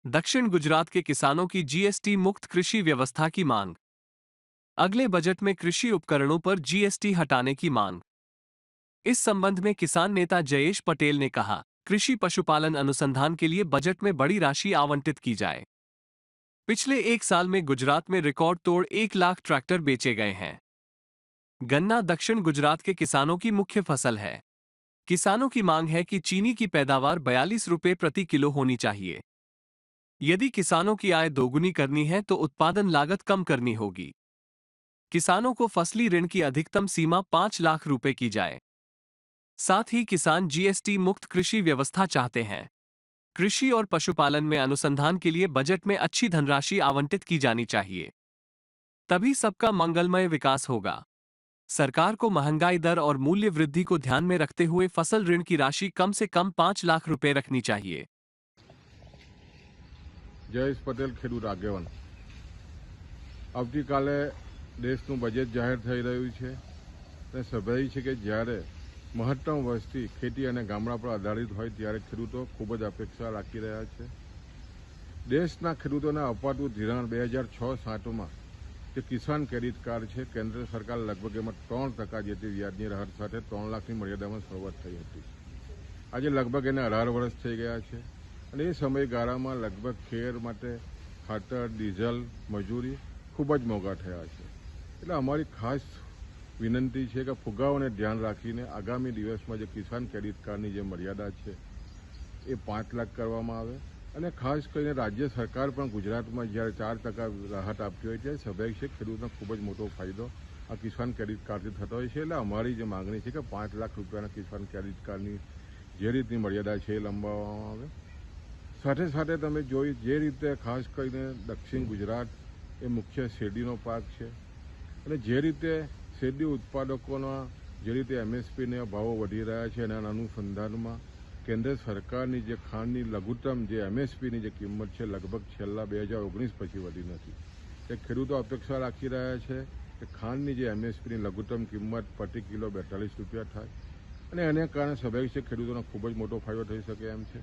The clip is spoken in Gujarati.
दक्षिण गुजरात के किसानों की जीएसटी मुक्त कृषि व्यवस्था की मांग। अगले बजट में कृषि उपकरणों पर जीएसटी हटाने की मांग। इस संबंध में किसान नेता जयेश पटेल ने कहा, कृषि पशुपालन अनुसंधान के लिए बजट में बड़ी राशि आवंटित की जाए। पिछले एक साल में गुजरात में रिकॉर्ड तोड़ 1 लाख ट्रैक्टर बेचे गए हैं। गन्ना दक्षिण गुजरात के किसानों की मुख्य फसल है। किसानों की मांग है कि चीनी की पैदावार 42 रुपये प्रति किलो होनी चाहिए। यदि किसानों की आय दोगुनी करनी है तो उत्पादन लागत कम करनी होगी। किसानों को फसली ऋण की अधिकतम सीमा 5 लाख रुपए की जाए। साथ ही किसान जीएसटी मुक्त कृषि व्यवस्था चाहते हैं। कृषि और पशुपालन में अनुसंधान के लिए बजट में अच्छी धनराशि आवंटित की जानी चाहिए। तभी सबका मंगलमय विकास होगा। सरकार को महंगाई दर और मूल्य वृद्धि को ध्यान में रखते हुए फसल ऋण की राशि कम से कम 5 लाख रुपए रखनी चाहिए। जयेश पटेल खेडूत આગેવાન આવતીકાલે દેશનું બજેટ જાહેર થઈ રહ્યું છે અને સ્વાભાવિક છે કે જ્યારે મહત્તમ વસ્તી ખેતી અને ગામડા પર આધારિત હોય ત્યારે ખેડૂતો ખૂબ જ અપેક્ષા રાખી રહ્યા છે। દેશના ખેડૂતોને અપાતું ધિરાણ 2006-07માં જે કિસાન ક્રેડિટ કાર્ડ છે કેન્દ્ર સરકાર લગભગ એમાં 3% જેટલી વ્યાજની રાહત સાથે 3 લાખની મર્યાદામાં શરૂઆત થઈ હતી। આજે લગભગ એને 18 વર્ષ થઈ ગયા છે અને એ સમયગાળામાં લગભગ ખેર માટે ખાતર ડીઝલ મજૂરી ખૂબ જ મોંઘા થયા છે। એટલે અમારી ખાસ વિનંતી છે કે ફુગાઓને ધ્યાન રાખીને આગામી દિવસમાં જે કિસાન ક્રેડિટ કાર્ડની જે મર્યાદા છે એ 5 લાખ કરવામાં આવે અને ખાસ કરીને રાજ્ય સરકાર પણ ગુજરાતમાં જ્યારે 4% રાહત આપતી હોય ત્યારે સ્વાભાવિક છે ખેડૂતનો ખૂબ જ મોટો ફાયદો આ કિસાન ક્રેડિટ કાર્ડથી થતો હોય છે। એટલે અમારી જે માગણી છે કે 5 લાખ રૂપિયાના કિસાન ક્રેડિટ કાર્ડની જે રીતની મર્યાદા છે એ લંબાવવામાં આવે। સાથે સાથે તમે જોઈ જે રીતે ખાસ કરીને દક્ષિણ ગુજરાત એ મુખ્ય શેરડીનો પાક છે અને જે રીતે શેરડી ઉત્પાદકોના જે રીતે એમએસપીના ભાવો વધી રહ્યા છે એના અનુસંધાનમાં કેન્દ્ર સરકારની જે ખાંડની લઘુત્તમ જે એમએસપીની જે કિંમત છે લગભગ છેલ્લા 2019 પછી વધી નથી। એ ખેડૂતો અપેક્ષા રાખી રહ્યા છે કે ખાંડની જે એમએસપીની લઘુત્તમ કિંમત પ્રતિ કિલો 42 રૂપિયા થાય અને એને કારણે સ્વાભાવિક છે ખેડૂતોનો ખૂબ જ મોટો ફાયદો થઈ શકે એમ છે।